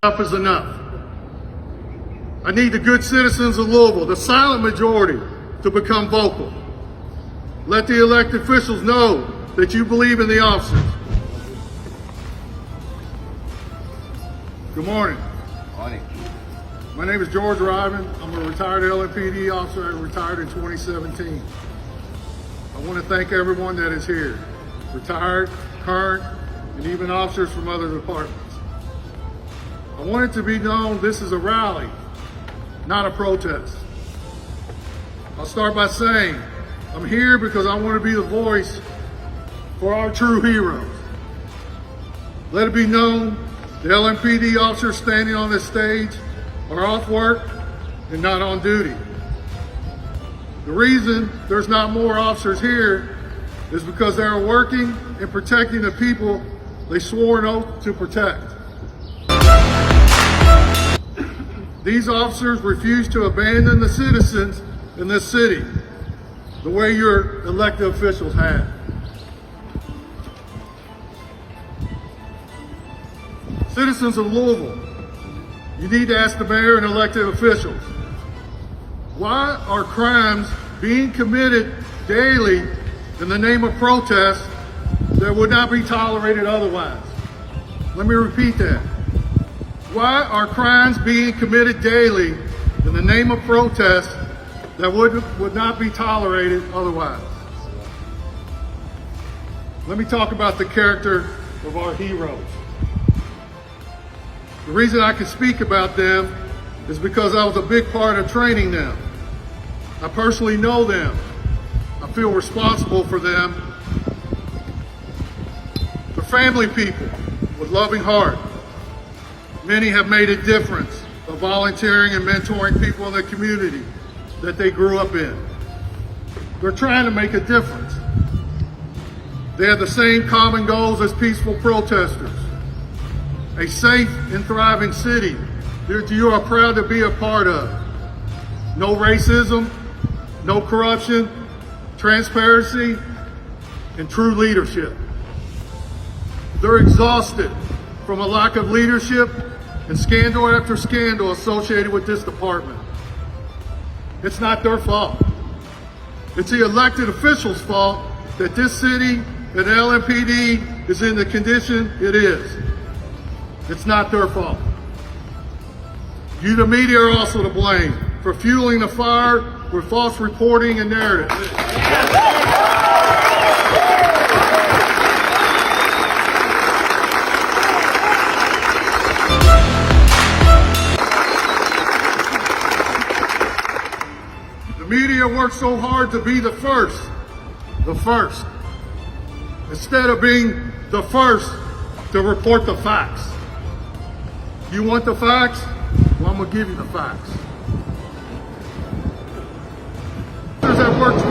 Enough is enough. I need the good citizens of Louisville, the silent majority, to become vocal. Let the elected officials know that you believe in the officers. Good morning. Morning. My name is George Ryman. I'm a retired LMPD officer. I retired in 2017. I want to thank everyone that is here, retired, current, and even officers from other departments. I want it to be known this is a rally, not a protest. I'll start by saying I'm here because I want to be the voice for our true heroes. Let it be known the LMPD officers standing on this stage are off work and not on duty. The reason there's not more officers here is because they are working and protecting the people they swore an oath to protect. These officers refuse to abandon the citizens in this city the way your elected officials have. Citizens of Louisville, you need to ask the mayor and elected officials, why are crimes being committed daily in the name of protest that would not be tolerated otherwise? Let me repeat that. Why are crimes being committed daily in the name of protest that would not be tolerated otherwise? Let me talk about the character of our heroes. The reason I can speak about them is because I was a big part of training them. I personally know them. I feel responsible for them. They're family people with loving heart. Many have made a difference of volunteering and mentoring people in the community that they grew up in. They're trying to make a difference. They have the same common goals as peaceful protesters. A safe and thriving city that you are proud to be a part of. No racism, no corruption, transparency, and true leadership. They're exhausted from a lack of leadership and scandal after scandal associated with this department. It's not their fault. It's the elected officials' fault that this city and LMPD is in the condition it is. It's not their fault. You, the media, are also to blame for fueling the fire with false reporting and narrative. The media works so hard to be the first, instead of being the first to report the facts. You want the facts? Well, I'm going to give you the facts. That worked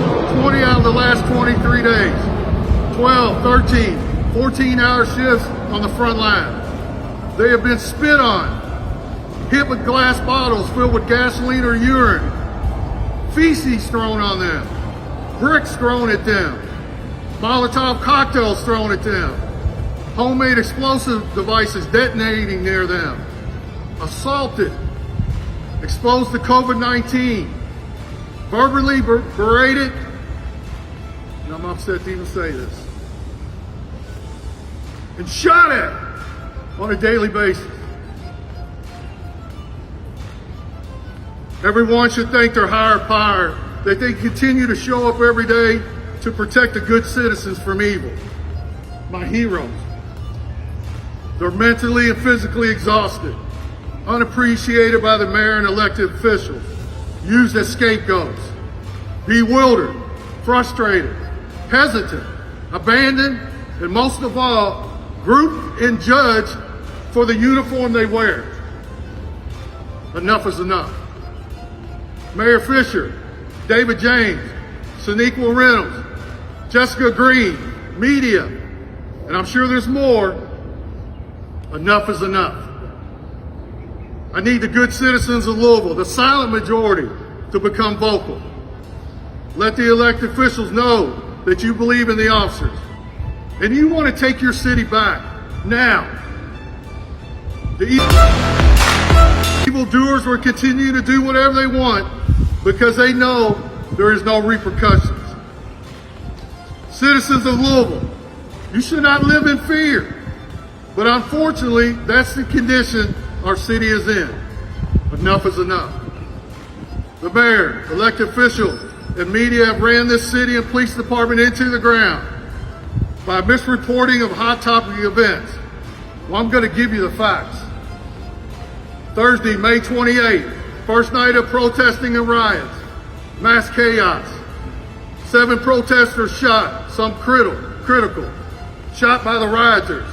20 out of the last 23 days, 12, 13, 14-hour shifts on the front line. They have been spit on, hit with glass bottles filled with gasoline or urine, feces thrown on them, bricks thrown at them, Molotov cocktails thrown at them, homemade explosive devices detonating near them, assaulted, exposed to COVID-19, verbally berated, and I'm upset to even say this, and shot at on a daily basis. Everyone should thank their higher power that they continue to show up every day to protect the good citizens from evil. My heroes. They're mentally and physically exhausted, unappreciated by the mayor and elected officials, used as scapegoats, bewildered, frustrated, hesitant, abandoned, and most of all, grouped and judged for the uniform they wear. Enough is enough. Mayor Fisher, David James, Sonequa Reynolds, Jessica Green, media, and I'm sure there's more. Enough is enough. I need the good citizens of Louisville, the silent majority, to become vocal. Let the elected officials know that you believe in the officers and you want to take your city back now. The evildoers will continue to do whatever they want because they know there is no repercussions. Citizens of Louisville, you should not live in fear. But unfortunately, that's the condition our city is in. Enough is enough. The mayor, elected officials, and media have ran this city and police department into the ground by misreporting of hot topic events. Well, I'm going to give you the facts. Thursday, May 28th, first night of protesting and riots, mass chaos. 7 protesters shot, some critical, shot by the rioters.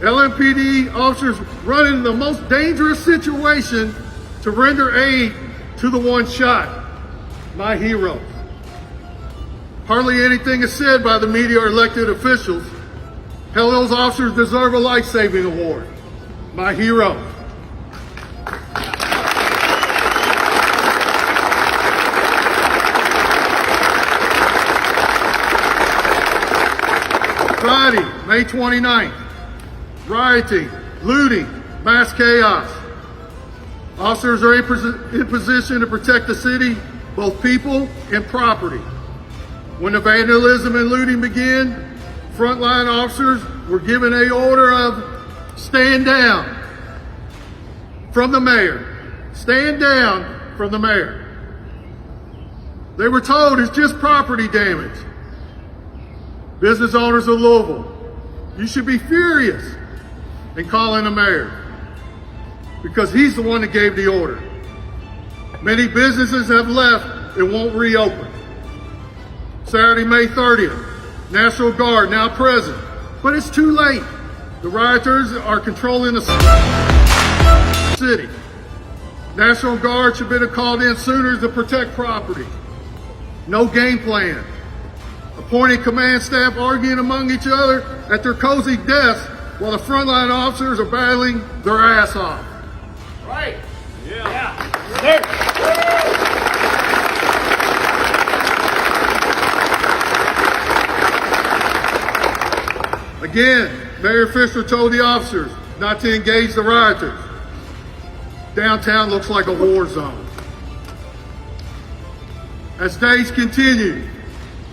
LMPD officers running the most dangerous situation to render aid to the one shot, my heroes. Hardly anything is said by the media or elected officials. Hell, those officers deserve a life-saving award, my heroes. Friday, May 29th, rioting, looting, mass chaos. Officers are in position to protect the city, both people and property. When the vandalism and looting began, frontline officers were given an order of stand down from the mayor. Stand down from the mayor. They were told it's just property damage. Business owners of Louisville, you should be furious and call in the mayor because he's the one that gave the order. Many businesses have left and won't reopen. Saturday, May 30th, National Guard now present, but it's too late. The rioters are controlling the city. National Guard should have been called in sooner to protect property. No game plan. Appointed command staff arguing among each other at their cozy desks while the frontline officers are battling their ass off. Right. Yeah. Again, Mayor Fisher told the officers not to engage the rioters. Downtown looks like a war zone. As days continue,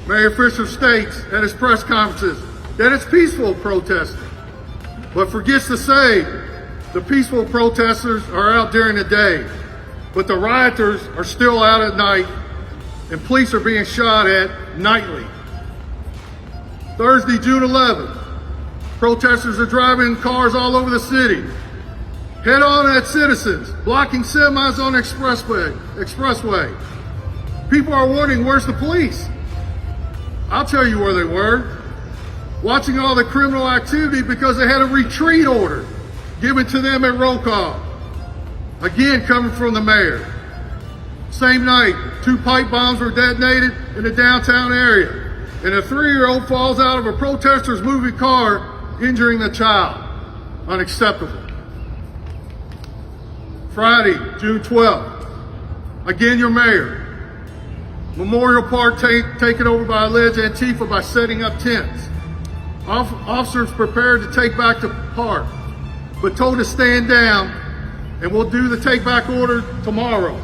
Mayor Fisher states at his press conferences that it's peaceful protesting, but forgets to say the peaceful protesters are out during the day, but the rioters are still out at night, and police are being shot at nightly. Thursday, June 11th, protesters are driving cars all over the city, head on at citizens, blocking semis on the expressway. People are wondering, where's the police? I'll tell you where they were. Watching all the criminal activity because they had a retreat order given to them at roll call. Again, coming from the mayor. Same night, 2 pipe bombs were detonated in the downtown area, and a 3-year-old falls out of a protester's moving car, injuring the child. Unacceptable. Friday, June 12th. Again, your mayor. Memorial Park taken over by alleged Antifa by setting up tents. Officers prepared to take back the park, but told to stand down, and we'll do the take back order tomorrow.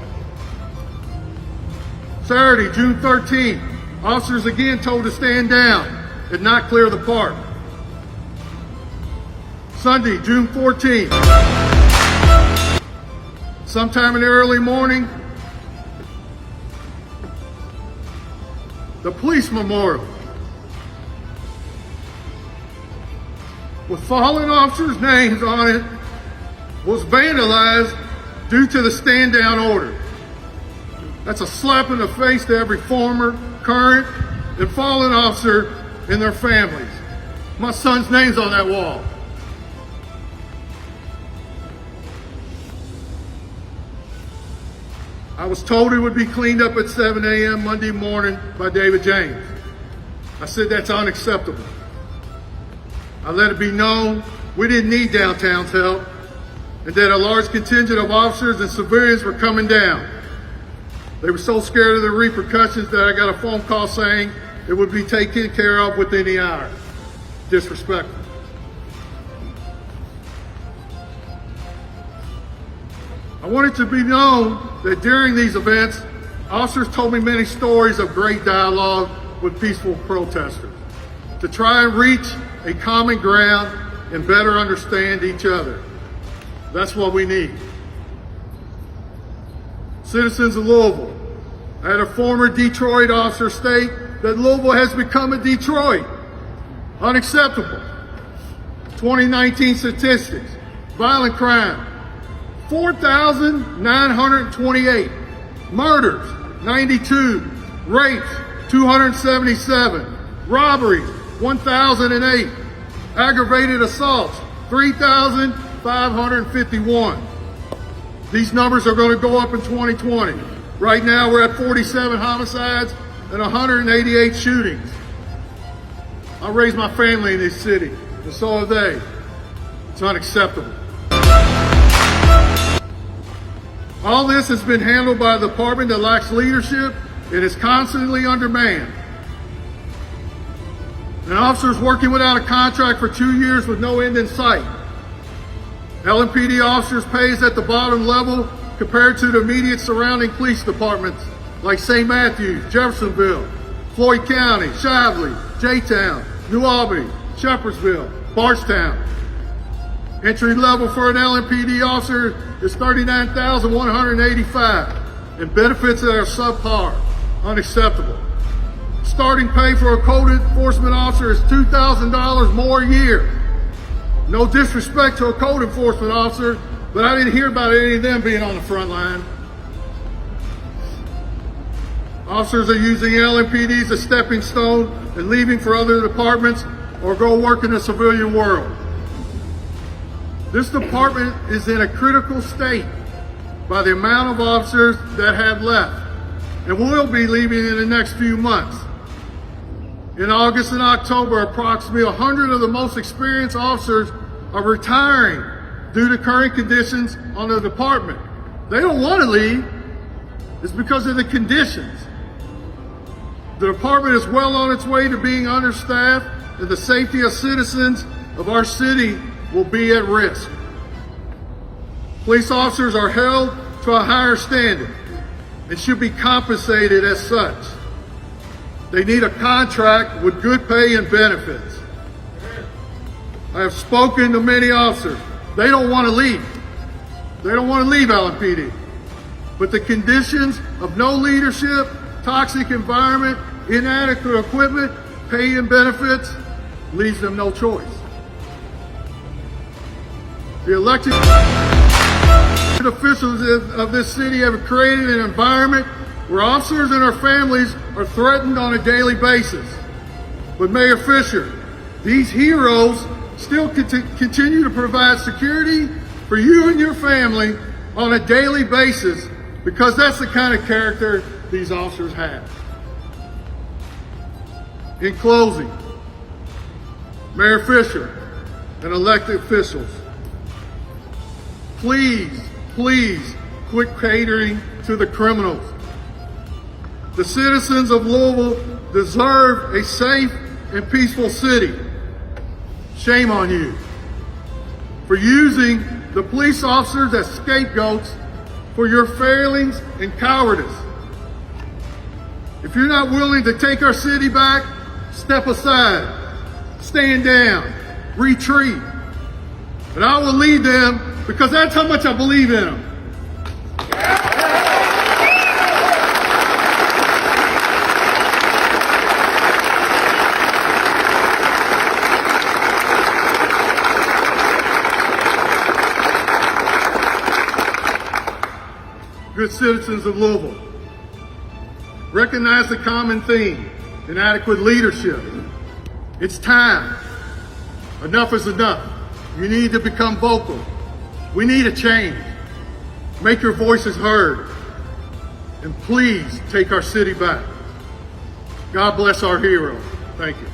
Saturday, June 13th, officers again told to stand down and not clear the park. Sunday, June 14th, sometime in the early morning, the police memorial with fallen officers' names on it was vandalized due to the stand down order. That's a slap in the face to every former, current, and fallen officer and their families. My son's name's on that wall. I was told it would be cleaned up at 7 a.m. Monday morning by David James. I said that's unacceptable. I let it be known we didn't need downtown's help and that a large contingent of officers and civilians were coming down. They were so scared of the repercussions that I got a phone call saying it would be taken care of within the hour. Disrespectful. I want it to be known that during these events, officers told me many stories of great dialogue with peaceful protesters to try and reach a common ground and better understand each other. That's what we need. Citizens of Louisville, I had a former Detroit officer state that Louisville has become a Detroit. Unacceptable. 2019 statistics, violent crime, 4,928. Murders, 92. Rapes, 277. Robberies, 1,008. Aggravated assaults, 3,551. These numbers are going to go up in 2020. Right now we're at 47 homicides and 188 shootings. I raised my family in this city, and so have they. It's unacceptable. All this has been handled by a department that lacks leadership and is constantly undermanned. And officers working without a contract for 2 years with no end in sight. LMPD officers' pay is at the bottom level compared to the immediate surrounding police departments like St. Matthews, Jeffersonville, Floyd County, Shively, J-Town, New Albany, Shepherdsville, Bardstown. Entry level for an LMPD officer is $39,185, and benefits that are subpar, unacceptable. Starting pay for a code enforcement officer is $2,000 more a year. No disrespect to a code enforcement officer, but I didn't hear about any of them being on the front line. Officers are using LMPD as a stepping stone and leaving for other departments or go work in the civilian world. This department is in a critical state by the amount of officers that have left and will be leaving in the next few months. In August and October, approximately 100 of the most experienced officers are retiring due to current conditions on the department. They don't want to leave. It's because of the conditions. The department is well on its way to being understaffed, and the safety of citizens of our city will be at risk. Police officers are held to a higher standard and should be compensated as such. They need a contract with good pay and benefits. I have spoken to many officers. They don't want to leave. They don't want to leave LMPD. But the conditions of no leadership, toxic environment, inadequate equipment, pay and benefits leaves them no choice. The elected officials of this city have created an environment where officers and their families are threatened on a daily basis. But Mayor Fisher, these heroes still continue to provide security for you and your family on a daily basis because that's the kind of character these officers have. In closing, Mayor Fisher and elected officials, please quit catering to the criminals. The citizens of Louisville deserve a safe and peaceful city. Shame on you for using the police officers as scapegoats for your failings and cowardice. If you're not willing to take our city back, step aside, stand down, retreat. And I will lead them because that's how much I believe in them. Good citizens of Louisville, recognize the common theme, inadequate leadership. It's time. Enough is enough. You need to become vocal. We need a change. Make your voices heard. And please take our city back. God bless our heroes. Thank you.